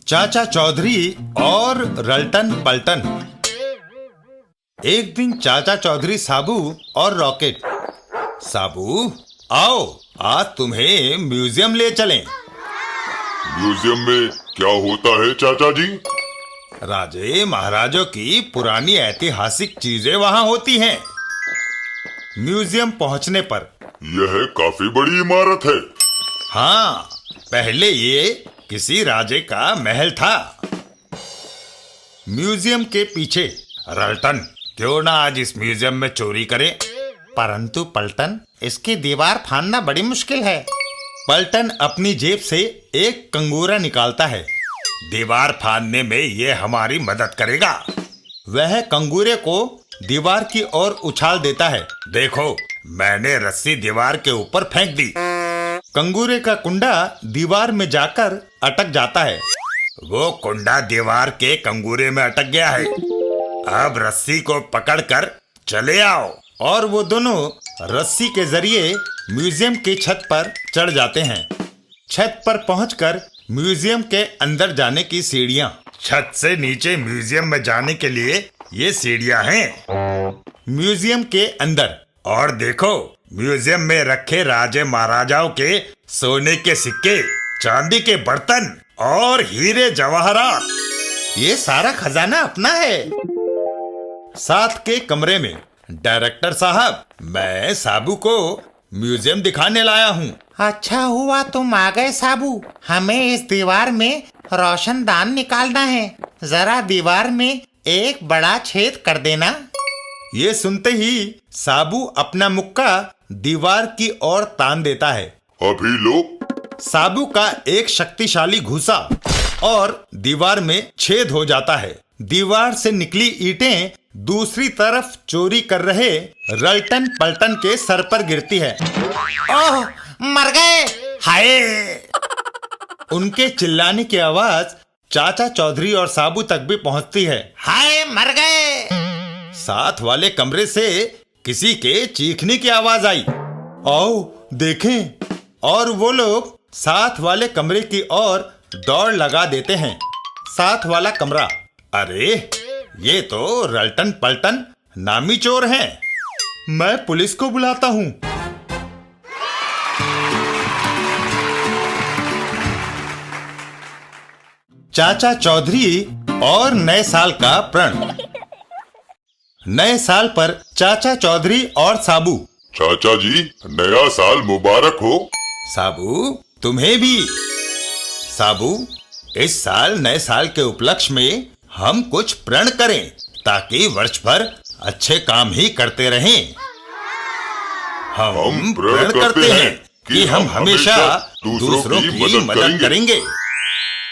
चाचा चौधरी और रल्टन पलटन। एक दिन चाचा चौधरी साबू और रॉकेट। साबू, आओ आज तुम्हें म्यूजियम ले चलें। म्यूजियम में क्या होता है चाचा जी? राजे महाराजों की पुरानी ऐतिहासिक चीजें वहां होती हैं। म्यूजियम पहुंचने पर यह काफी बड़ी इमारत है। हाँ, पहले ये किसी राजे का महल था। म्यूजियम के पीछे रल्टन, क्यों ना आज इस म्यूजियम में चोरी करें। परंतु पलटन, इसकी दीवार फाड़ना बड़ी मुश्किल है। पलटन अपनी जेब से एक कंगूरा निकालता है। दीवार फाड़ने में यह हमारी मदद करेगा। वह कंगूरे को दीवार की ओर उछाल देता है। देखो, मैंने रस्सी दीवार के ऊपर फेंक दी। कंगूरे का कुंडा दीवार में जाकर अटक जाता है। वो कुंडा दीवार के कंगूरे में अटक गया है। अब रस्सी को पकड़कर चले आओ। और वो दोनों रस्सी के जरिए म्यूजियम की छत पर चढ़ जाते हैं। छत पर पहुंचकर म्यूजियम के अंदर जाने की सीढ़ियां। छत से नीचे म्यूजियम में जाने के लिए ये सीढ़ियां हैं। म्यूजियम के अंदर और देखो, म्यूजियम में रखे राजे महाराजाओं के सोने के सिक्के, चांदी के बर्तन और हीरे जवाहरात। ये सारा खजाना अपना है। साथ के कमरे में डायरेक्टर साहब, मैं साबू को म्यूजियम दिखाने लाया हूँ। अच्छा हुआ तुम आ गए साबू। हमें इस दीवार में रोशनदान निकालना है। जरा दीवार में एक बड़ा छेद कर देना। ये सुनते ही साबू अपना मुक्का दीवार की ओर तान देता है। अभी लो। साबू का एक शक्तिशाली घुसा और दीवार में छेद हो जाता है। दीवार से निकली ईंटें दूसरी तरफ चोरी कर रहे रल्टन पलटन के सर पर गिरती है। ओह, मर गए। हाय! उनके चिल्लाने की आवाज चाचा चौधरी और साबू तक भी पहुंचती है। हाय, मर गए। साथ वाले कमरे से किसी के चीखने की आवाज आई। आओ देखें। और वो लोग साथ वाले कमरे की ओर दौड़ लगा देते हैं। साथ वाला कमरा। अरे, ये तो रल्टन पलटन नामी चोर हैं। मैं पुलिस को बुलाता हूं। चाचा चौधरी और नए साल का प्रण। नए साल पर चाचा चौधरी और साबू। चाचा जी, नया साल मुबारक हो। साबू, तुम्हें भी। साबू, इस साल नए साल के उपलक्ष्य में हम कुछ प्रण करें ताकि वर्ष भर अच्छे काम ही करते रहें। हम प्रण करते हैं कि हम हमेशा दूसरों की मदद करेंगे।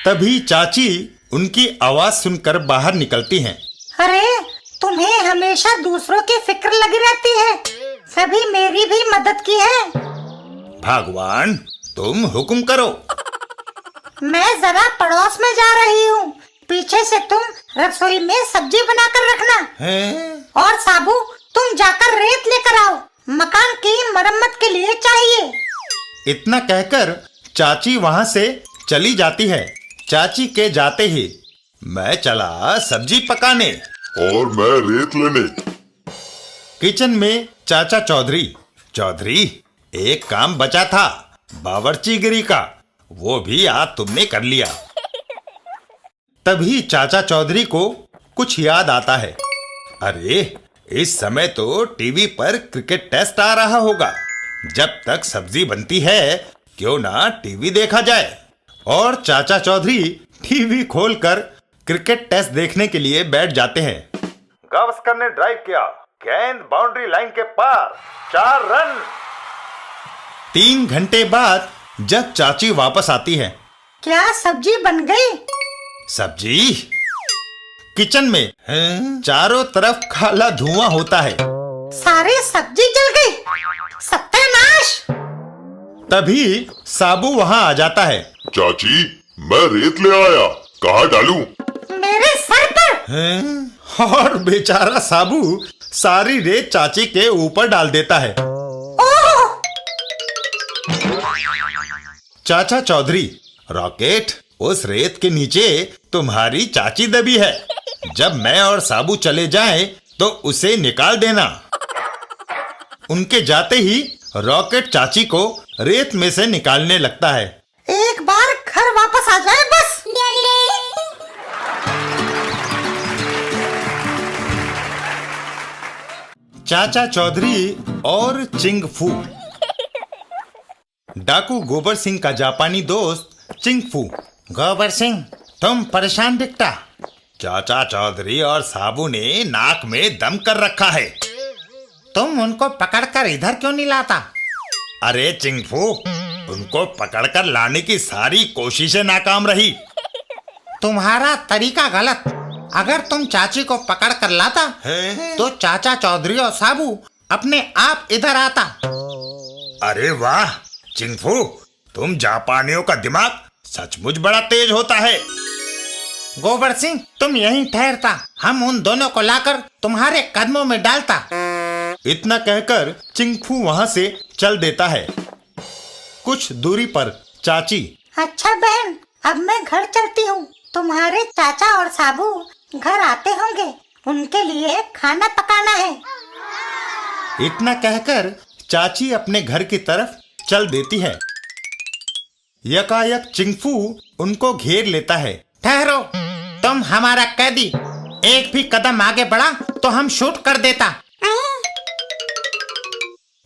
तभी चाची उनकी आवाज सुनकर बाहर निकलती हैं। अरे, तुम्हें हमेशा दूसरों की फिक्र लगी रहती है। कभी मेरी भी मदद की है। भगवान, तुम हुक्म करो। मैं जरा पड़ोस में जा रही हूँ। पीछे से तुम रसोई में सब्जी बनाकर रखना। हैं? और साबू, तुम जाकर रेत लेकर आओ। मकान की मरम्मत के लिए चाहिए। इतना कहकर चाची वहां से चली जाती है। चाची के जाते ही मैं चला सब्जी पकाने। और मैं रेत लेने। किचन में चाचा चौधरी। चौधरी, एक काम बचा था बावर्चीगिरी का, वो भी आज तुमने कर लिया। तभी चाचा चौधरी को कुछ याद आता है। अरे, इस समय तो टीवी पर क्रिकेट टेस्ट आ रहा होगा। जब तक सब्जी बनती है, क्यों ना टीवी देखा जाए। और चाचा चौधरी टीवी खोलकर क्रिकेट टेस्ट देखने के लिए बैठ जाते हैं। गावस्कर ने ड्राइव किया, गेंद बाउंड्री लाइन के पार, 4 रन। 3 घंटे बाद जब चाची वापस आती है। क्या सब्जी बन गई? सब्जी? किचन में चारों तरफ काला धुआं होता है। सारी सब्जी जल गई। सत्यानाश! तभी साबू वहां आ जाता है। चाची, मैं रेत ले आया। कहाँ डालूं? मेरे सर पर। और बेचारा साबू सारी रेत चाची के ऊपर डाल देता है। ओह! चाचा चौधरी, रॉकेट, उस रेत के नीचे तुम्हारी चाची दबी है। जब मैं और साबू चले जाएं तो उसे निकाल देना। उनके जाते ही रॉकेट चाची को रेत में से निकालने लगता है। एक बार घर वापस आ जाए बस। चाचा चौधरी और चिंग फू। डाकू गोबर सिंह का जापानी दोस्त चिंग फू। गोबर सिंह, तुम परेशान दिखता। चाचा चौधरी और साबू ने नाक में दम कर रखा है। तुम उनको पकड़कर इधर क्यों नहीं लाता? अरे चिंगफू, उनको पकड़कर लाने की सारी कोशिशें नाकाम रही। तुम्हारा तरीका गलत। अगर तुम चाची को पकड़ कर लाता तो चाचा चौधरी और साबू अपने आप इधर आता। अरे वाह चिंगफू, तुम जापानियों का दिमाग सचमुच बड़ा तेज होता है। गोबर सिंह, तुम यहीं ठहरता, हम उन दोनों को लाकर तुम्हारे कदमों में डालता। इतना कहकर चिंगफू वहां से चल देता है। कुछ दूरी पर चाची। अच्छा बहन, अब मैं घर चलती हूँ। तुम्हारे चाचा और साबू घर आते होंगे, उनके लिए खाना पकाना है। इतना कहकर चाची अपने घर की तरफ चल देती है। यकायक चिंगफू उनको घेर लेता है। ठहरो, तुम हमारा कैदी। एक भी कदम आगे बढ़ा तो हम शूट कर देता।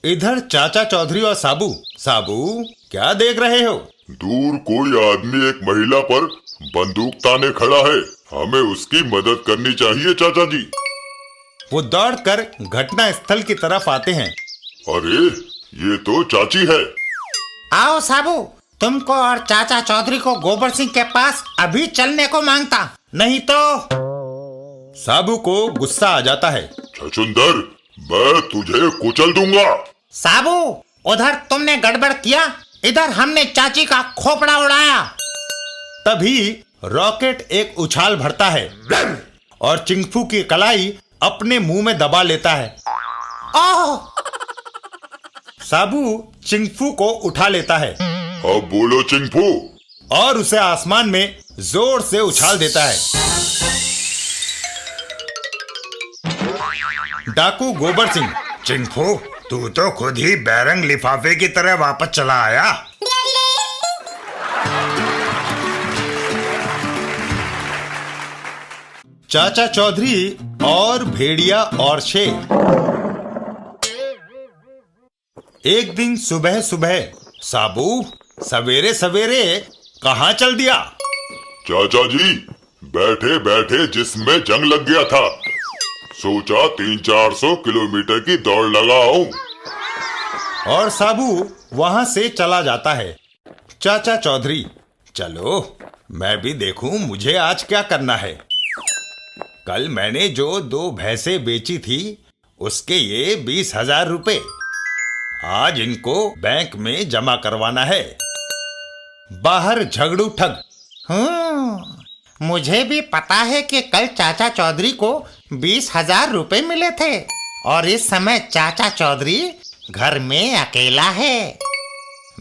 इधर चाचा चौधरी और साबू। साबू, क्या देख रहे हो? दूर कोई आदमी एक महिला पर बंदूक ताने खड़ा है, हमें उसकी मदद करनी चाहिए चाचा जी। वो दौड़कर घटना स्थल की तरफ आते हैं। अरे ये तो चाची है। आओ साबू, तुमको और चाचा चौधरी को गोबर सिंह के पास अभी चलने को मांगता, नहीं तो। साबू को गुस्सा आ जाता है। छछुंदर, मैं तुझे कुचल दूंगा। साबू, उधर तुमने गड़बड़ किया, इधर हमने चाची का खोपड़ा उड़ाया। तभी रॉकेट एक उछाल भरता है और चिंगफू की कलाई अपने मुंह में दबा लेता है। ओह! साबू चिंगफू को उठा लेता है अब बोलो चिंगफू। और उसे आसमान में जोर से उछाल देता है। डाकू गोबर सिंह। चिंगफू, तू तो खुद ही बैरंग लिफाफे की तरह वापस चला आया। चाचा चौधरी और भेड़िया और शेर। एक दिन सुबह सुबह। साबू, सवेरे सवेरे कहाँ चल दिया? चाचा जी, बैठे बैठे जिसमें जंग लग गया था, सोचा 300-400 किलोमीटर की दौड़ लगाऊं। और साबू वहां से चला जाता है। चाचा चौधरी, चलो मैं भी देखूं मुझे आज क्या करना है। कल मैंने जो 2 भैंसें बेची थी उसके ये 20,000 रुपए। आज इनको बैंक में जमा करवाना है। बाहर झगड़ू ठग। मुझे भी पता है कि कल चाचा चौधरी को 20,000 रुपए मिले थे और इस समय चाचा चौधरी घर में अकेला है।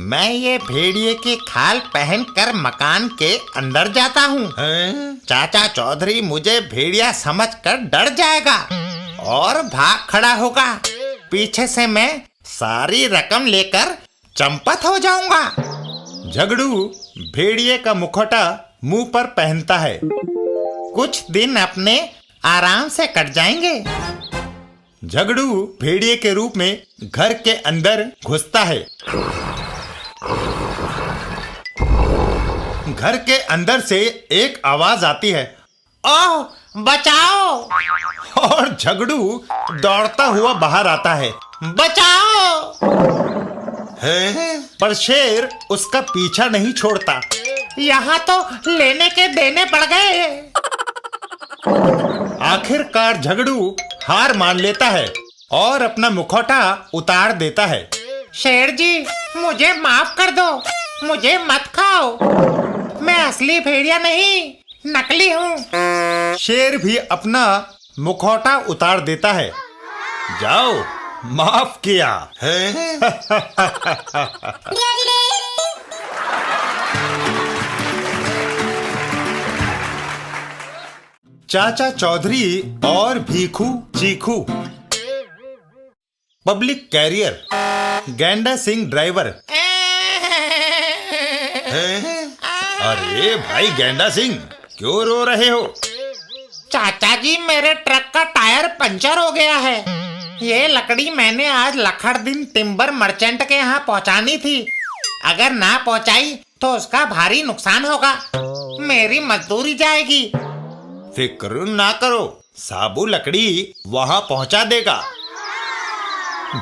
मैं ये भेड़िए की खाल पहनकर मकान के अंदर जाता हूँ। चाचा चौधरी मुझे भेड़िया समझकर डर जाएगा और भाग खड़ा होगा। पीछे से मैं सारी रकम लेकर चंपत हो जाऊंगा। झगड़ू भेड़िए का मुखौटा मुंह पर पहनता है। कुछ दिन अपने आराम से कट जाएंगे। झगड़ू भेड़िए के रूप में घर के अंदर घुसता है। घर के अंदर से एक आवाज आती है, ओह, बचाओ! और झगड़ू दौड़ता हुआ बाहर आता है। बचाओ! पर शेर उसका पीछा नहीं छोड़ता। यहाँ तो लेने के देने पड़ गए। आखिरकार झगड़ू हार मान लेता है और अपना मुखौटा उतार देता है। शेर जी, मुझे माफ कर दो, मुझे मत खाओ। मैं असली भेड़िया नहीं, नकली हूँ। शेर भी अपना मुखौटा उतार देता है। जाओ, माफ किया है। चाचा चौधरी और भीखू चीखू। पब्लिक कैरियर, गैंडा सिंह ड्राइवर। अरे भाई गैंडा सिंह, क्यों रो रहे हो? चाचा जी, मेरे ट्रक का टायर पंचर हो गया है। ये लकड़ी मैंने आज लखड़दीन टिम्बर मर्चेंट के यहाँ पहुँचानी थी। अगर ना पहुँचाई तो उसका भारी नुकसान होगा, मेरी मजदूरी जाएगी। फिक्र ना करो, साबू लकड़ी वहां पहुंचा देगा।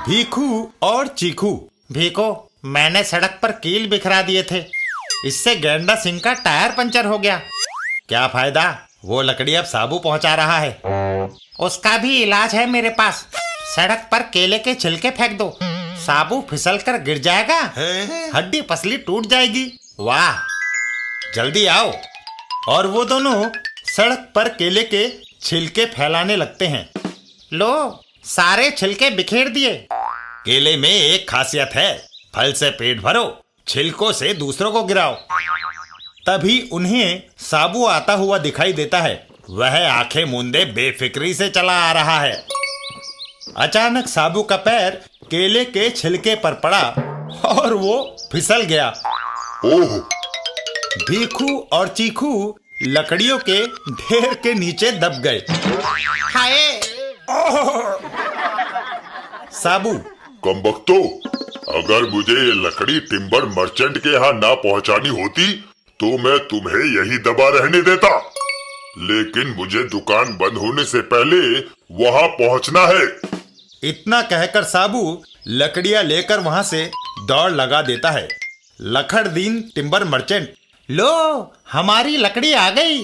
भीखू और चीखू। भीखो, मैंने सड़क पर कील बिखरा दिए थे, इससे गैंडा सिंह का टायर पंचर हो गया। क्या फायदा, वो लकड़ी अब साबू पहुंचा रहा है। उसका भी इलाज है मेरे पास। सड़क पर केले के छिलके फेंक दो, साबू फिसल कर गिर जाएगा, हड्डी पसली टूट जाएगी। वाह, जल्दी आओ। और वो दोनों सड़क पर केले के छिलके फैलाने लगते हैं। लो, सारे छिलके बिखेर दिए। केले में एक खासियत है, फल से पेट भरो, छिलकों से दूसरों को गिराओ। तभी उन्हें साबू आता हुआ दिखाई देता है। वह आंखें मूंदे बेफिक्री से चला आ रहा है। अचानक साबू का पैर केले के छिलके पर पड़ा और वो फिसल गया। ओह, भीखू और चीखू लकड़ियों के ढेर के नीचे दब गए। हाय! साबू, कमबख्तो, अगर मुझे ये लकड़ी टिम्बर मर्चेंट के यहाँ ना पहुँचानी होती तो मैं तुम्हें यही दबा रहने देता, लेकिन मुझे दुकान बंद होने से पहले वहाँ पहुँचना है। इतना कहकर साबू लकड़ियां लेकर वहां से दौड़ लगा देता है। लखड़दीन टिम्बर मर्चेंट। लो, हमारी लकड़ी आ गई।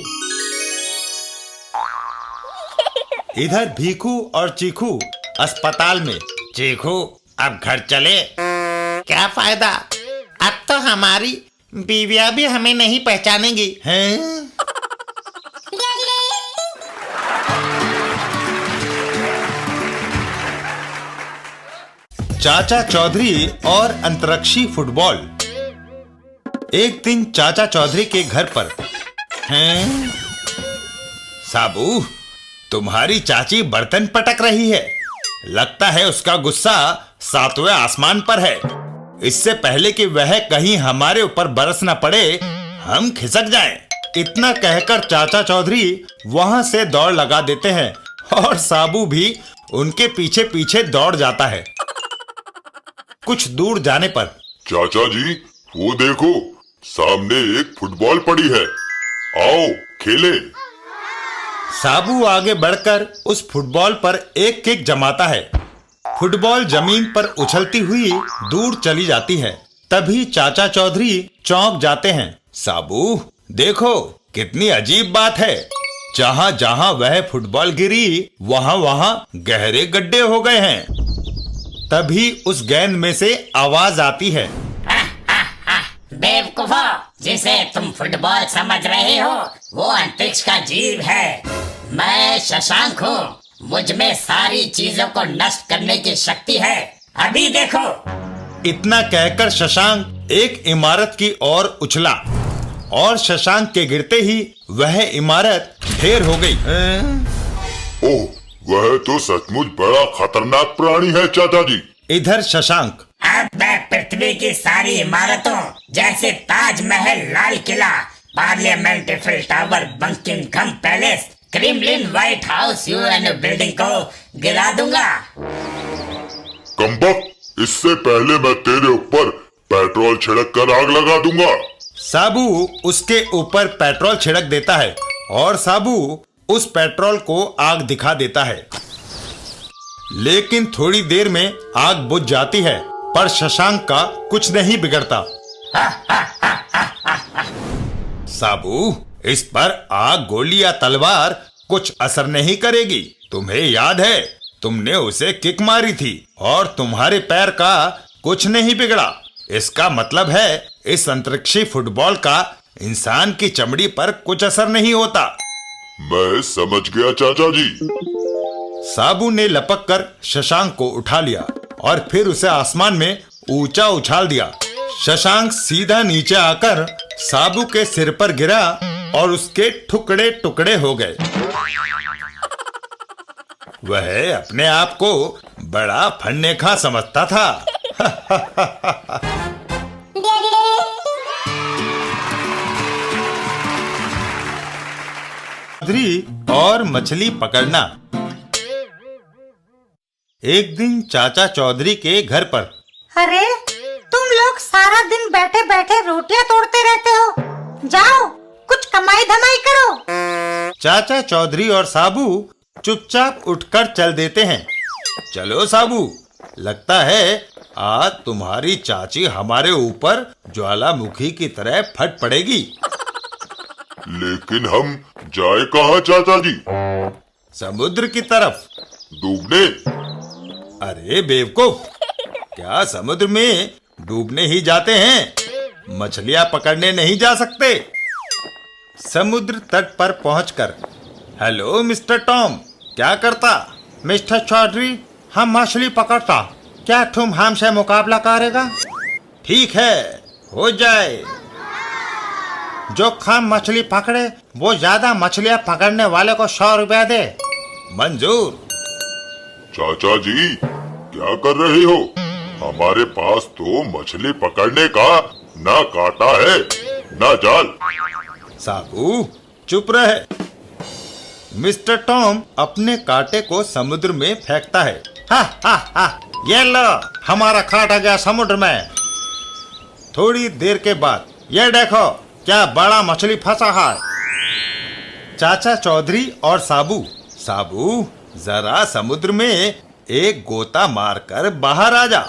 इधर भीखू और चीखू अस्पताल में। चीखू, अब घर चले। क्या फायदा, अब तो हमारी बीवियां भी हमें नहीं पहचानेंगी। हैं? चाचा चौधरी और अंतरिक्षी फुटबॉल। एक दिन चाचा चौधरी के घर पर। हैं? साबू, तुम्हारी चाची बर्तन पटक रही है। लगता है उसका गुस्सा 7वें आसमान पर है। इससे पहले कि वह कहीं हमारे ऊपर बरस न पड़े, हम खिसक जाएं। इतना कहकर चाचा चौधरी वहां से दौड़ लगा देते हैं और साबू भी उनके पीछे पीछे दौड़ जाता है। कुछ दूर जाने पर, चाचा जी, वो देखो, सामने एक फुटबॉल पड़ी है, आओ खेले। साबू आगे बढ़कर उस फुटबॉल पर एक किक जमाता है। फुटबॉल जमीन पर उछलती हुई दूर चली जाती है। तभी चाचा चौधरी चौंक जाते हैं। साबू, देखो कितनी अजीब बात है, जहां जहां वह फुटबॉल गिरी वहां वहां गहरे गड्ढे हो गए हैं। तभी उस गेंद में से आवाज आती है। बेवकूफो, जिसे तुम फुटबॉल समझ रहे हो वो अंतरिक्ष का जीव है। मैं शशांक हूँ, मुझ में सारी चीजों को नष्ट करने की शक्ति है, अभी देखो। इतना कहकर शशांक एक इमारत की ओर उछला और शशांक के गिरते ही वह इमारत ढेर हो गई। ओह, वह तो सचमुच बड़ा खतरनाक प्राणी है चाचा जी। इधर शशांक। अब मैं पृथ्वी की सारी इमारतों जैसे Taj Mahal, Lal Qila, parliament, Eiffel tower, Buckingham palace, Kremlin, white house, UN building को गिरा दूंगा। कमबख्त, इससे पहले मैं तेरे ऊपर पेट्रोल छिड़क कर आग लगा दूंगा। साबू उसके ऊपर पेट्रोल छिड़क देता है और साबू उस पेट्रोल को आग दिखा देता है। लेकिन थोड़ी देर में आग बुझ जाती है, पर शशांक का कुछ नहीं बिगड़ता। साबू, इस पर आग, गोली या तलवार कुछ असर नहीं करेगी। तुम्हें याद है, तुमने उसे किक मारी थी और तुम्हारे पैर का कुछ नहीं बिगड़ा। इसका मतलब है इस अंतरिक्षी फुटबॉल का इंसान की चमड़ी पर कुछ असर नहीं होता। मैं समझ गया चाचा जी। साबू ने लपक कर शशांक को उठा लिया और फिर उसे आसमान में ऊंचा उछाल दिया। शशांक सीधा नीचे आकर साबू के सिर पर गिरा और उसके टुकड़े टुकड़े हो गए। वह अपने आप को बड़ा फन्नेखा समझता था। चौधरी और मछली पकड़ना। एक दिन चाचा चौधरी के घर पर। अरे तुम लोग सारा दिन बैठे बैठे रोटियां तोड़ते रहते हो, जाओ कुछ कमाई धमाई करो। चाचा चौधरी और साबू चुपचाप उठकर चल देते हैं। चलो साबू, लगता है आज तुम्हारी चाची हमारे ऊपर ज्वालामुखी की तरह फट पड़ेगी। लेकिन हम जाए कहाँ चाचा जी? समुद्र की तरफ। डूबने? अरे बेवकूफ, क्या समुद्र में डूबने ही जाते हैं? मछलियां पकड़ने नहीं जा सकते। समुद्र तट पर पहुंचकर, हेलो मिस्टर टॉम, क्या करता? मिस्टर चौधरी, हम मछली पकड़ता, क्या तुम हमसे मुकाबला करेगा? ठीक है, हो जाए। जो कम मछली पकड़े वो ज्यादा मछलियां पकड़ने वाले को 100 रुपया दे। मंजूर। चाचा जी क्या कर रहे हो? हमारे पास तो मछली पकड़ने का ना कांटा है ना जाल। साबू चुप रहे। मिस्टर टॉम अपने कांटे को समुद्र में फेंकता है। हा हा हा, ये लो, हमारा कांटा गया समुद्र में। थोड़ी देर के बाद, ये देखो क्या बड़ा मछली फंसा है। चाचा चौधरी और साबू जरा समुद्र में एक गोता मारकर बाहर आ जा।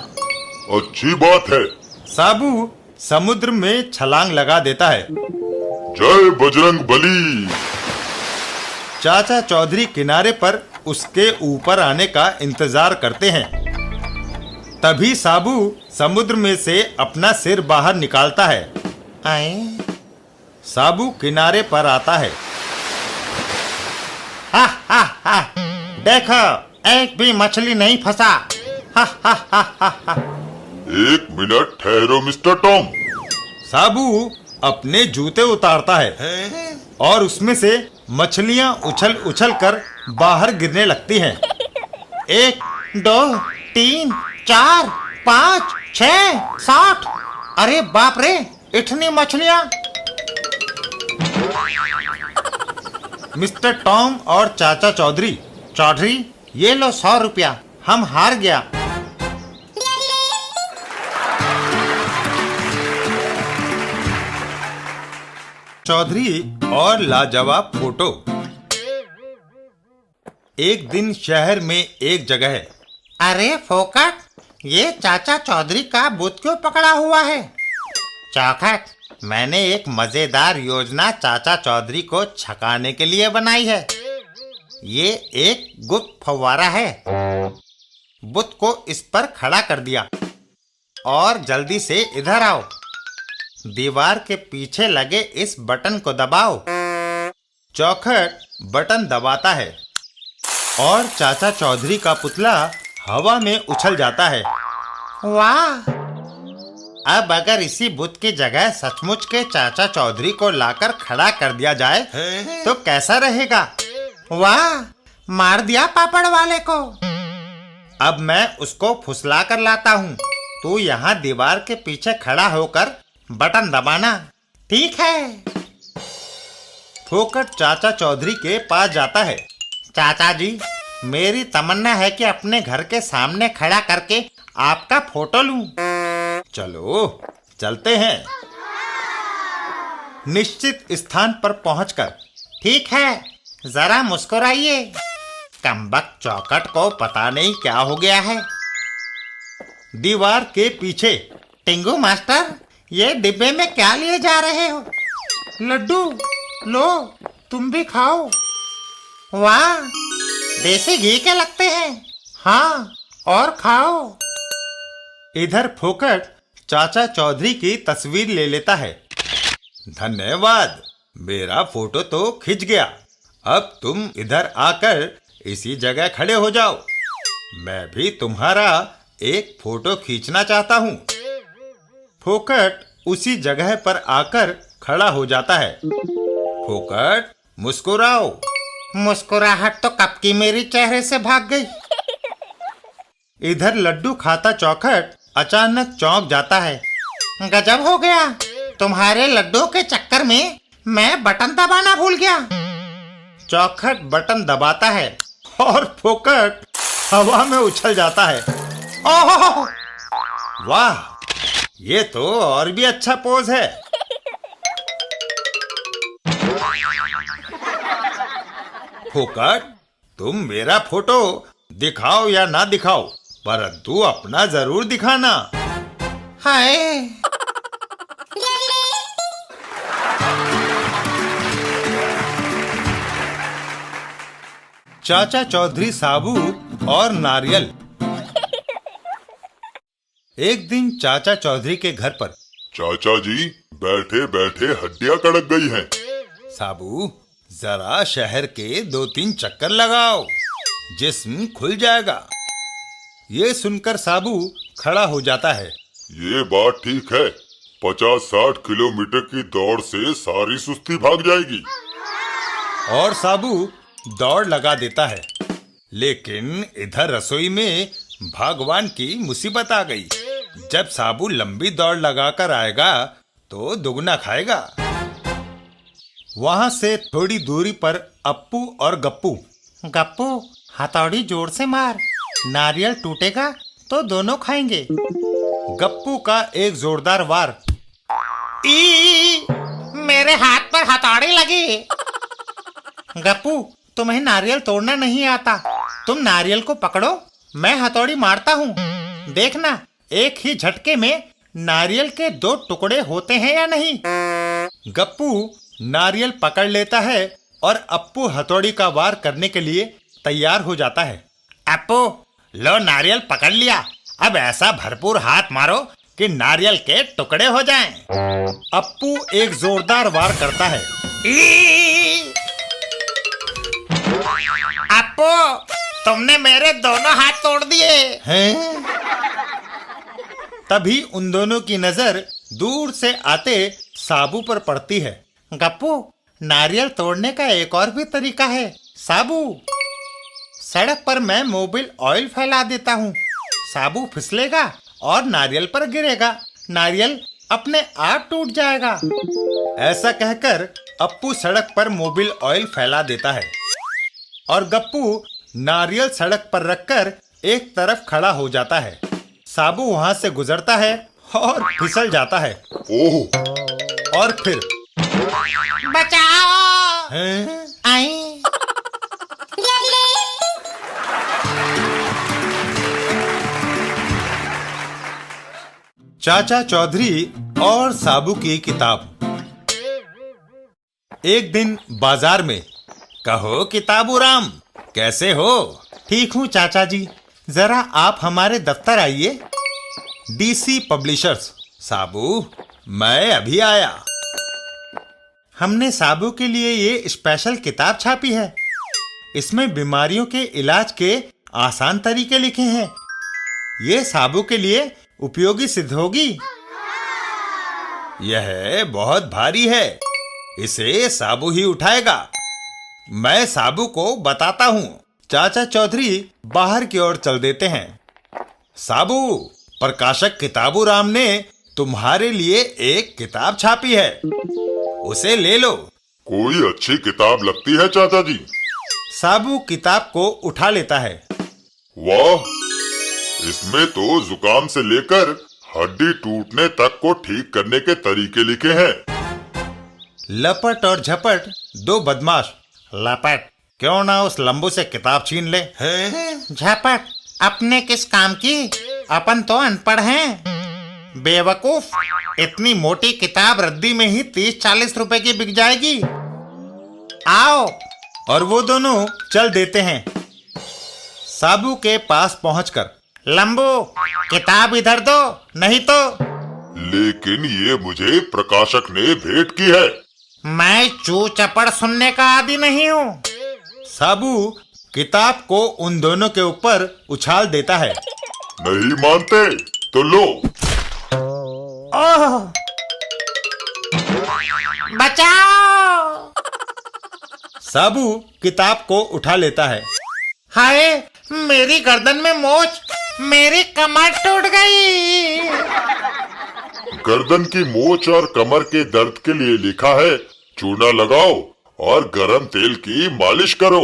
अच्छी बात है। साबू समुद्र में छलांग लगा देता है। जय बजरंग बली। चाचा चौधरी किनारे पर उसके ऊपर आने का इंतजार करते हैं। तभी साबू समुद्र में से अपना सिर बाहर निकालता है। आए, साबू किनारे पर आता है। हा हा हा, देखो एक भी मछली नहीं फंसा। हा हा हा हा हा। एक मिनट ठहरो मिस्टर टॉम। साबू अपने जूते उतारता है और उसमें से मछलियां उछल उछल कर बाहर गिरने लगती हैं। 1 2 3 4 5 6 7। अरे बाप रे, इतनी मछलियां। मिस्टर टॉम और चाचा चौधरी, ये लो 100 रुपया, हम हार गया। चौधरी और लाजवाब फोटो। एक दिन शहर में एक जगह है। अरे फोकट, ये चाचा चौधरी का बूथ क्यों पकड़ा हुआ है? चौखट, मैंने एक मजेदार योजना चाचा चौधरी को छकाने के लिए बनाई है। ये एक गुप्त फव्वारा है। बुत को इस पर खड़ा कर दिया और जल्दी से इधर आओ। दीवार के पीछे लगे इस बटन को दबाओ। चौखट बटन दबाता है और चाचा चौधरी का पुतला हवा में उछल जाता है। वाह! अब अगर इसी बुत की जगह सचमुच के चाचा चौधरी को लाकर खड़ा कर दिया जाए तो कैसा रहेगा? वाह! मार दिया पापड़ वाले को। अब मैं उसको फुसला कर लाता हूँ। तू यहाँ दीवार के पीछे खड़ा होकर बटन दबाना, ठीक है? फोकट चाचा चौधरी के पास जाता है। चाचा जी, मेरी तमन्ना है कि अपने घर के सामने खड़ा करके आपका फोटो लूं। चलो चलते हैं। निश्चित स्थान पर पहुंचकर, ठीक है, जरा मुस्कुराइए। कमबख्त चौखट को पता नहीं क्या हो गया है। दीवार के पीछे, टिंगू मास्टर, ये डिब्बे में क्या लिए जा रहे हो? लड्डू, लो तुम भी खाओ। वाह, देसी घी के लगते हैं। हाँ, और खाओ। इधर फोकट चाचा चौधरी की तस्वीर ले लेता है। धन्यवाद, मेरा फोटो तो खिंच गया। अब तुम इधर आकर इसी जगह खड़े हो जाओ। मैं भी तुम्हारा एक फोटो खींचना चाहता हूँ। फोकट उसी जगह पर आकर खड़ा हो जाता है। फोकट मुस्कुराओ। मुस्कुराहट तो कब की मेरी चेहरे से भाग गई। इधर लड्डू खाता चौखट अचानक चौंक जाता है। गजब हो गया, तुम्हारे लड्डू के चक्कर में मैं बटन दबाना भूल गया। चौखट बटन दबाता है और फोकट हवा में उछल जाता है। ओह, वाह, ये तो और भी अच्छा पोज है। फोकट, तुम मेरा फोटो दिखाओ या ना दिखाओ, परंतु अपना जरूर दिखाना। हाय, चाचा चौधरी साबू और नारियल। एक दिन चाचा चौधरी के घर पर चाचा जी, बैठे बैठे हड्डियां कड़क गई हैं। साबू, जरा शहर के 2-3 चक्कर लगाओ, जिस्म खुल जाएगा। ये सुनकर साबू खड़ा हो जाता है। ये बात ठीक है, 50-60 किलोमीटर की दौड़ से सारी सुस्ती भाग जाएगी। और साबू दौड़ लगा देता है। लेकिन इधर रसोई में भगवान की मुसीबत आ गई। जब साबू लंबी दौड़ लगाकर आएगा तो दुगना खाएगा। वहां से थोड़ी दूरी पर अप्पू और गप्पू। गप्पू, हथौड़ी जोर से मार, नारियल टूटेगा तो दोनों खाएंगे। गप्पू का एक जोरदार वार। ई, मेरे हाथ पर हथौड़ी लगी। गप्पू, तुम्हें नारियल तोड़ना नहीं आता। तुम नारियल को पकड़ो, मैं हथौड़ी मारता हूँ। देखना, एक ही झटके में नारियल के 2 टुकड़े होते हैं या नहीं। गप्पू नारियल पकड़ लेता है और अप्पू हथौड़ी का वार करने के लिए तैयार हो जाता है। अप्पू, लो नारियल पकड़ लिया। अब ऐसा भरपूर हाथ मारो कि नारियल के टुकड़े हो जाएं। अप्पू एक जोरदार वार करता है। ई! अप्पू, तुमने मेरे दोनों हाथ तोड़ दिए। हैं? तभी उन दोनों की नजर दूर से आते साबू पर पड़ती है। गप्पू, नारियल तोड़ने का एक और भी तरीका है। साबू, सड़क पर मैं मोबिल ऑयल फैला देता हूँ। साबू फिसलेगा और नारियल पर गिरेगा। नारियल अपने आप टूट जाएगा। ऐसा कहकर अप्पू सड़क पर मोबिल ऑयल फैला देता है और गप्पू नारियल सड़क पर रखकर एक तरफ खड़ा हो जाता है। साबू वहां से गुजरता है और फिसल जाता है। ओह, और फिर बचाओ! हैं? आई! चाचा चौधरी और साबू की किताब। एक दिन बाजार में। कहो किताबू राम, कैसे हो? ठीक हूँ चाचा जी, जरा आप हमारे दफ्तर आइए। DC publishers. साबू, मैं अभी आया। हमने साबू के लिए ये स्पेशल किताब छापी है। इसमें बीमारियों के इलाज के आसान तरीके लिखे हैं। ये साबू के लिए उपयोगी सिद्ध होगी। यह बहुत भारी है, इसे साबू ही उठाएगा। मैं साबू को बताता हूँ। चाचा चौधरी बाहर की ओर चल देते हैं। साबू, प्रकाशक किताबू राम ने तुम्हारे लिए एक किताब छापी है, उसे ले लो। कोई अच्छी किताब लगती है चाचा जी? साबू किताब को उठा लेता है। वाह, इसमें तो जुकाम से लेकर हड्डी टूटने तक को ठीक करने के तरीके लिखे हैं। लपट और झपट 2 बदमाश। लपट, क्यों ना उस लंबू से किताब छीन ले। झपट, अपने किस काम की? अपन तो अनपढ़ हैं। बेवकूफ, इतनी मोटी किताब रद्दी में ही 30-40 रुपए की बिक जाएगी। आओ। और वो दोनों चल देते हैं। साबू के पास पहुंचकर, लंबू, किताब इधर दो, नहीं तो। लेकिन ये मुझे प्रकाशक ने भेंट की है। मैं चू चपड़ सुनने का आदी नहीं हूँ। साबू किताब को उन दोनों के ऊपर उछाल देता है। नहीं मानते तो लो। ओह! बचाओ! साबू किताब को उठा लेता है। हाय, मेरी गर्दन में मोच, मेरी कमर टूट गई। गर्दन की मोच और कमर के दर्द के लिए लिखा है चूना लगाओ और गरम तेल की मालिश करो।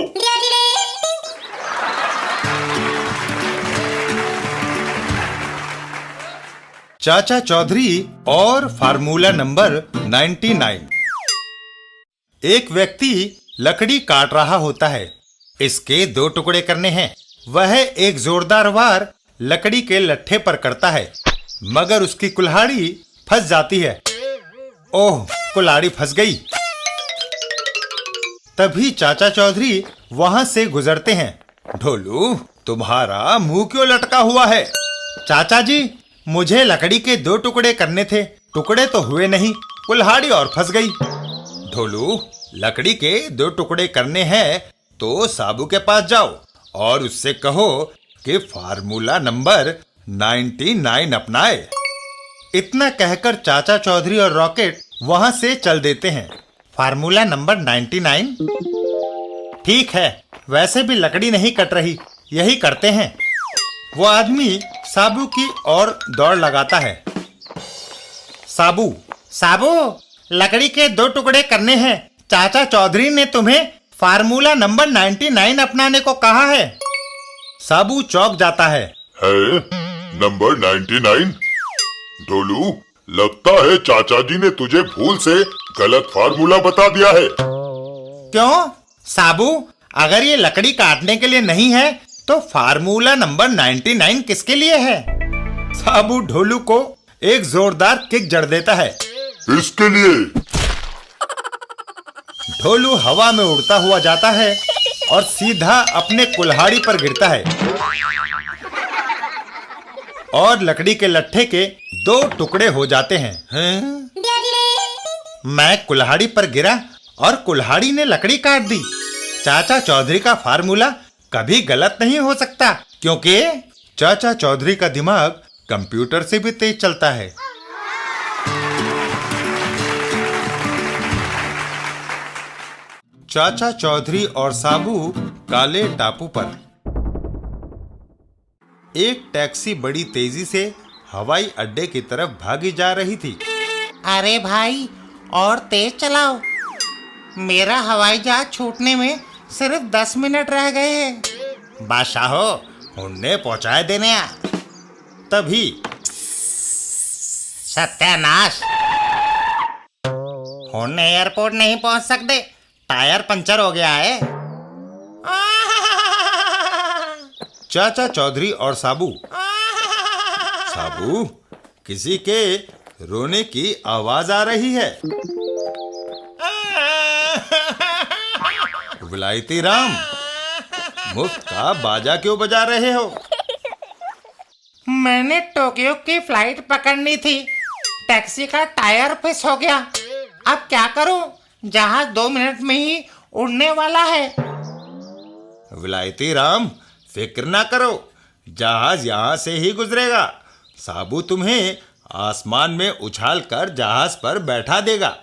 चाचा चौधरी और फार्मूला नंबर 99। एक व्यक्ति लकड़ी काट रहा होता है। इसके 2 टुकड़े करने हैं। वह एक जोरदार वार लकड़ी के लट्ठे पर करता है, मगर उसकी कुल्हाड़ी फंस जाती है। ओह, कुल्हाड़ी फंस गई। तभी चाचा चौधरी वहां से गुजरते हैं। ढोलू, तुम्हारा मुंह क्यों लटका हुआ है? चाचा जी, मुझे लकड़ी के 2 टुकड़े करने थे, टुकड़े तो हुए नहीं, कुल्हाड़ी और फंस गई। ढोलू, लकड़ी के 2 टुकड़े करने हैं तो साबू के पास जाओ और उससे कहो कि फार्मूला नंबर 99 अपनाए। इतना कहकर चाचा चौधरी और रॉकेट वहां से चल देते हैं। Formula number 99? ठीक है, वैसे भी लकड़ी नहीं कट रही, यही करते हैं। वो आदमी साबू की ओर दौड़ लगाता है। साबू, साबू, लकड़ी के 2 टुकड़े करने हैं। चाचा चौधरी ने तुम्हें फार्मूला नंबर 99 अपनाने को कहा है। साबू चौंक जाता है। नंबर 99? ढोलू, लगता है चाचा जी ने तुझे भूल से गलत फार्मूला बता दिया है। क्यों साबू, अगर ये लकड़ी काटने के लिए नहीं है तो फार्मूला नंबर 99 किसके लिए है? साबू ढोलू को एक जोरदार किक जड़ देता है। इसके लिए। ढोलू हवा में उड़ता हुआ जाता है और सीधा अपने कुल्हाड़ी पर गिरता है और लकड़ी के लट्ठे के 2 टुकड़े हो जाते हैं। मैं कुल्हाड़ी पर गिरा और कुल्हाड़ी ने लकड़ी काट दी। चाचा चौधरी का फार्मूला कभी गलत नहीं हो सकता, क्योंकि चाचा चौधरी का दिमाग कंप्यूटर से भी तेज चलता है। चाचा चौधरी और साबू काले टापू पर। एक टैक्सी बड़ी तेजी से हवाई अड्डे की तरफ भागी जा रही थी। अरे भाई, और तेज चलाओ, मेरा हवाई जहाज छूटने में सिर्फ 10 मिनट रह गए हैं। बादशाहो, उन्हें पहुंचाए देने आ। तभी सत्यानाश, होने एयरपोर्ट नहीं पहुंच सकते, टायर पंचर हो गया है। चाचा चौधरी और साबू। साबू, किसी के रोने की आवाज आ रही है। विलायती राम, मुफ्त का बाजा क्यों बजा रहे हो? मैंने टोक्यो की फ्लाइट पकड़नी थी, टैक्सी का टायर फिस हो गया। अब क्या करूं? जहाज 2 मिनट में ही उड़ने वाला है। विलायती राम, फिक्र ना करो, जहाज यहाँ से ही गुजरेगा। साबू तुम्हें आसमान में उछाल कर जहाज पर बैठा देगा।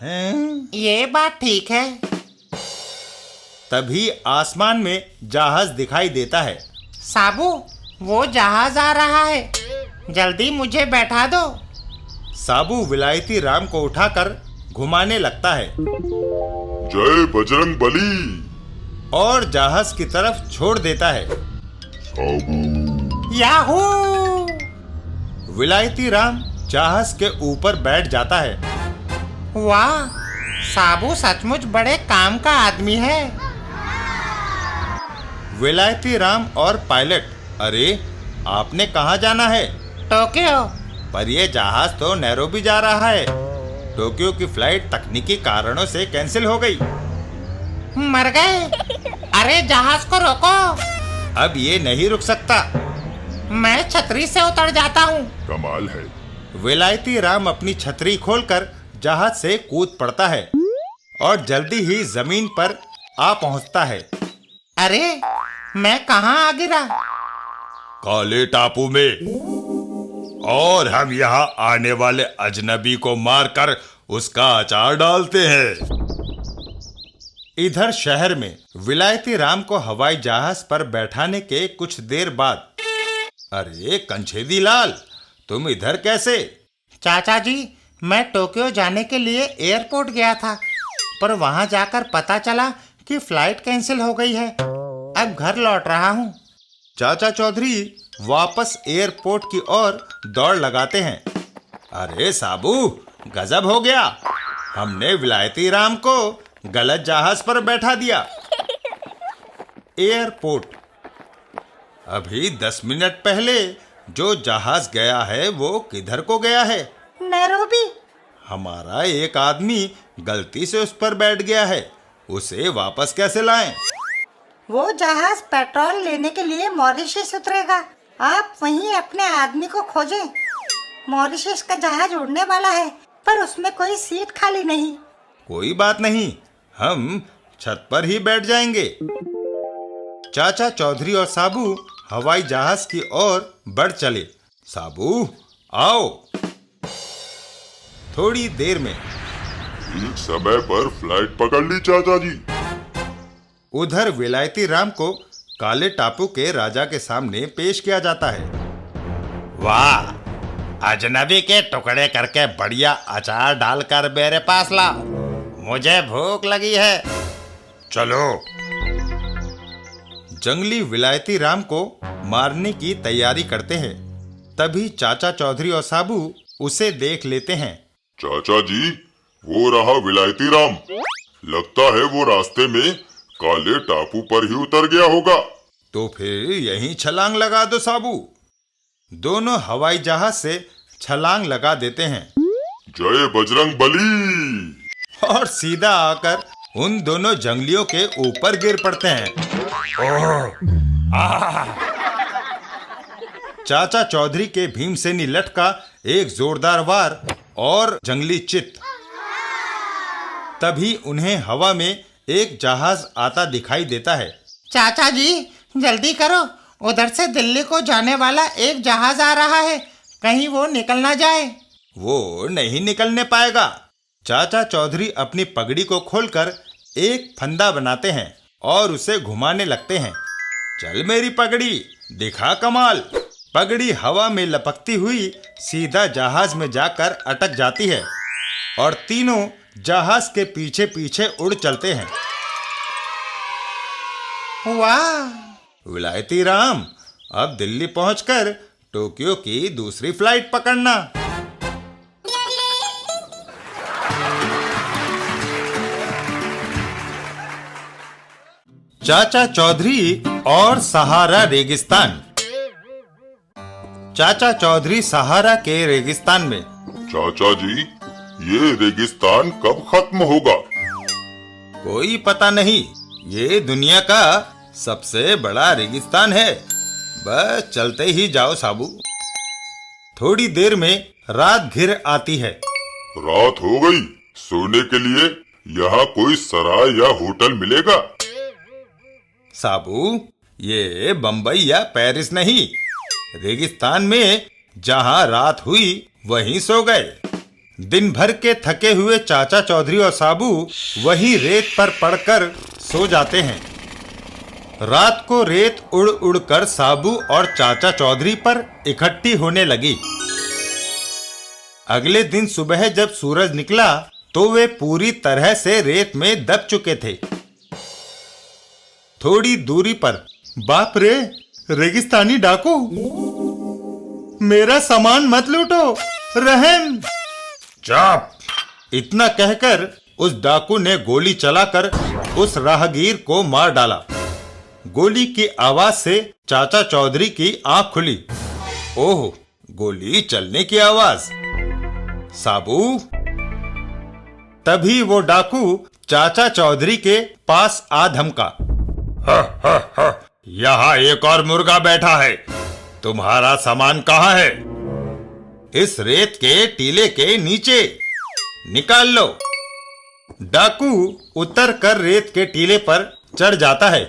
ये बात ठीक है। तभी आसमान में जहाज दिखाई देता है। साबू, वो जहाज आ रहा है, जल्दी मुझे बैठा दो। साबू विलायती राम को उठाकर घुमाने लगता है जय बजरंग बली और जहाज की तरफ छोड़ देता है। साबू। याहू! विलायती राम जहाज के ऊपर बैठ जाता है। वाह, साबू सचमुच बड़े काम का आदमी है। विलायती राम और पायलट, अरे आपने कहाँ जाना है? टोक्यो। पर ये जहाज तो नैरोबी जा रहा है। टोक्यो की फ्लाइट तकनीकी कारणों से कैंसिल हो गई। मर गए? अरे जहाज को रोको। अब ये नहीं रुक सकता। मैं छतरी से उतर जाता हूँ। कमाल है। विलायती राम अपनी छतरी खोलकर जहाज से कूद पड़ता है और जल्दी ही जमीन पर आ पहुंचता है। अरे, मैं कहाँ आ गिरा? काले टापू में। और हम यहाँ आने वाले अजनबी को मारकर उसका अचार डालते हैं। इधर शहर में विलायती राम को हवाई जहाज पर बैठाने के कुछ देर बाद, अरे कंछेदी लाल, तुम इधर कैसे? चाचा जी, मैं टोक्यो जाने के लिए एयरपोर्ट गया था, पर वहां जाकर पता चला कि फ्लाइट कैंसिल हो गई है। अब घर लौट रहा हूँ। चाचा चौधरी वापस एयरपोर्ट की ओर दौड़ लगाते हैं। अरे साबू, गजब हो गया, हमने विलायती राम को गलत जहाज पर बैठा दिया। एयरपोर्ट। अभी 10 मिनट पहले जो जहाज गया है वो किधर को गया है? नैरोबी। हमारा एक आदमी गलती से उस पर बैठ गया है, उसे वापस कैसे लाएं? वो जहाज पेट्रोल लेने के लिए मॉरिशस उतरेगा। आप वहीं अपने आदमी को खोजें। मॉरिशस का जहाज उड़ने वाला है, पर उसमें कोई सीट खाली नहीं। कोई बात नहीं, हम छत पर ही बैठ जाएंगे। चाचा चौधरी और साबू हवाई जहाज की ओर बढ़ चले। साबू, आओ। थोड़ी देर में ठीक समय पर फ्लाइट पकड़ ली चाचा जी। उधर विलायती राम को काले टापू के राजा के सामने पेश किया जाता है। वाह, अजनबी के टुकड़े करके बढ़िया अचार डालकर मेरे पास लाओ, मुझे भूख लगी है। चलो। जंगली विलायती राम को मारने की तैयारी करते हैं। तभी चाचा चौधरी और साबू उसे देख लेते हैं। चाचा जी, वो रहा विलायती राम। लगता है वो रास्ते में काले टापू पर ही उतर गया होगा। तो फिर यहीं छलांग लगा दो साबू। दोनों हवाई जहाज से छलांग लगा देते हैं। जय बजरंग बली। और सीधा आकर उन दोनों जंगलियों के ऊपर गिर पड़ते हैं। चाचा चौधरी के भीमसेनी लठ का एक जोरदार वार और जंगली चित। तभी उन्हें हवा में एक जहाज आता दिखाई देता है। चाचा जी, जल्दी करो, उधर से दिल्ली को जाने वाला एक जहाज आ रहा है, कहीं वो निकल ना जाए। वो नहीं निकलने पाएगा। चाचा चौधरी अपनी पगड़ी को खोलकर एक फंदा बनाते हैं और उसे घुमाने लगते हैं। चल मेरी पगड़ी, दिखा कमाल। पगड़ी हवा में लपकती हुई सीधा जहाज में जाकर अटक जाती है और तीनों जहाज के पीछे पीछे उड़ चलते हैं। वाह! विलायती राम, अब दिल्ली पहुंचकर टोक्यो की दूसरी फ्लाइट पकड़ना। चाचा चौधरी और सहारा रेगिस्तान। चाचा चौधरी सहारा के रेगिस्तान में। चाचा जी, ये रेगिस्तान कब खत्म होगा? कोई पता नहीं, ये दुनिया का सबसे बड़ा रेगिस्तान है। बस चलते ही जाओ साबू। थोड़ी देर में रात घिर आती है। रात हो गई। सोने के लिए यहाँ कोई सराय या होटल मिलेगा? साबू, ये बंबई या पेरिस नहीं, रेगिस्तान में जहाँ रात हुई वहीं सो गए। दिन भर के थके हुए चाचा चौधरी और साबू वहीं रेत पर पड़कर सो जाते हैं। रात को रेत उड़ उड़ कर साबू और चाचा चौधरी पर इकट्ठी होने लगी। अगले दिन सुबह जब सूरज निकला तो वे पूरी तरह से रेत में दब चुके थे। थोड़ी दूरी पर, बाप रे, रेगिस्तानी डाकू, मेरा सामान मत लूटो, रहम। चुप! इतना कहकर उस डाकू ने गोली चलाकर उस राहगीर को मार डाला। गोली की आवाज से चाचा चौधरी की आंख खुली। ओह, गोली चलने की आवाज। साबू! तभी वो डाकू चाचा चौधरी के पास आ धमका। यहाँ एक और मुर्गा बैठा है, तुम्हारा सामान कहाँ है? इस रेत के टीले के नीचे, निकाल लो। डाकू उतर कर रेत के टीले पर चढ़ जाता है।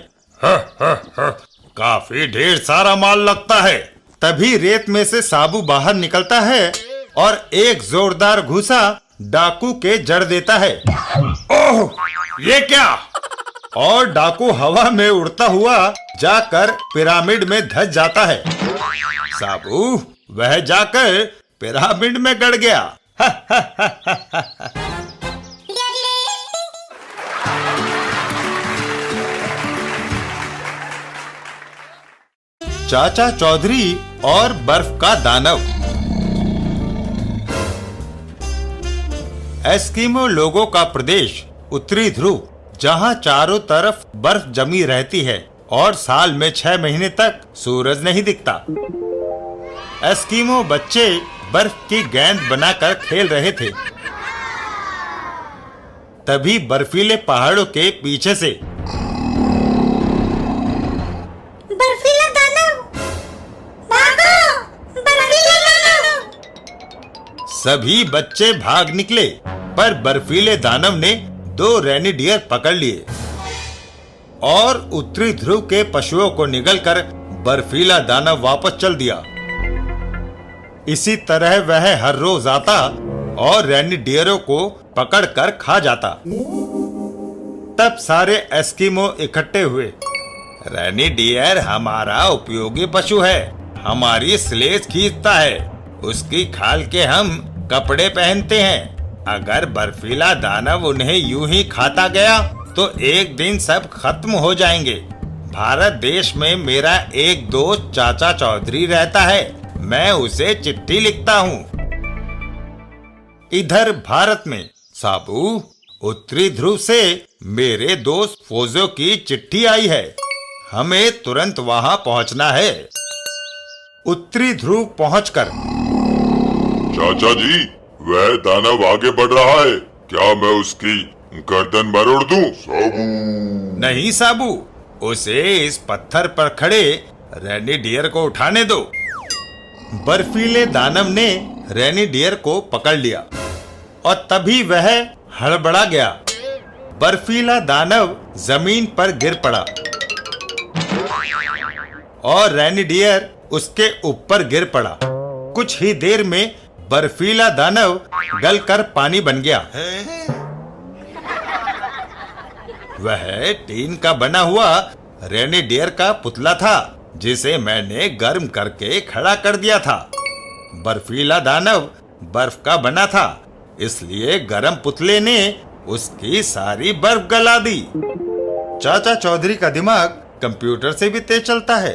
काफी ढेर सारा माल लगता है। तभी रेत में से साबू बाहर निकलता है और एक जोरदार घूसा डाकू के जड़ देता है। ओह, ये क्या? और डाकू हवा में उड़ता हुआ जाकर पिरामिड में धंस जाता है। साबू वह जाकर पिरामिड में गड़ गया। चाचा चौधरी और बर्फ का दानव। एस्किमो लोगों का प्रदेश उत्तरी ध्रुव, जहां चारों तरफ बर्फ जमी रहती है और साल में 6 महीने तक सूरज नहीं दिखता। एस्किमो बच्चे बर्फ की गेंद बनाकर खेल रहे थे। तभी बर्फीले पहाड़ों के पीछे से बर्फीला दानव, भागो, बर्फीला दानव। सभी बच्चे भाग निकले, पर बर्फीले दानव ने 2 रेनिडियर पकड़ लिए और उत्तरी ध्रुव के पशुओं को निगलकर बर्फीला दानव वापस चल दिया। इसी तरह वह हर रोज आता और रेनिडियरों को पकड़कर खा जाता। तब सारे एस्किमो इकट्ठे हुए। रेनिडियर हमारा उपयोगी पशु है, हमारी स्लेज खींचता है, उसकी खाल के हम कपड़े पहनते हैं। अगर बर्फीला दानव उन्हें यूं ही खाता गया तो एक दिन सब खत्म हो जाएंगे। भारत देश में मेरा एक दोस्त चाचा चौधरी रहता है, मैं उसे चिट्ठी लिखता हूँ। इधर भारत में साबू उत्तरी ध्रुव से मेरे दोस्त फोजो की चिट्ठी आई है, हमें तुरंत वहाँ पहुँचना है। उत्तरी ध्रुव पहुँचकर चाचा जी, वह दानव आगे बढ़ रहा है, क्या मैं उसकी गर्दन मरोड़ दूं? साबू नहीं साबू, उसे इस पत्थर पर खड़े रेनिडियर को उठाने दो। बर्फीले दानव ने रेनिडियर को पकड़ लिया और तभी वह हड़बड़ा गया। बर्फीला दानव जमीन पर गिर पड़ा और रेनिडियर उसके ऊपर गिर पड़ा। कुछ ही देर में बर्फीला दानव गलकर पानी बन गया। वह टीन का बना हुआ रेनिडियर का पुतला था, जिसे मैंने गर्म करके खड़ा कर दिया था। बर्फीला दानव बर्फ का बना था, इसलिए गर्म पुतले ने उसकी सारी बर्फ गला दी। चाचा चौधरी का दिमाग कंप्यूटर से भी तेज चलता है।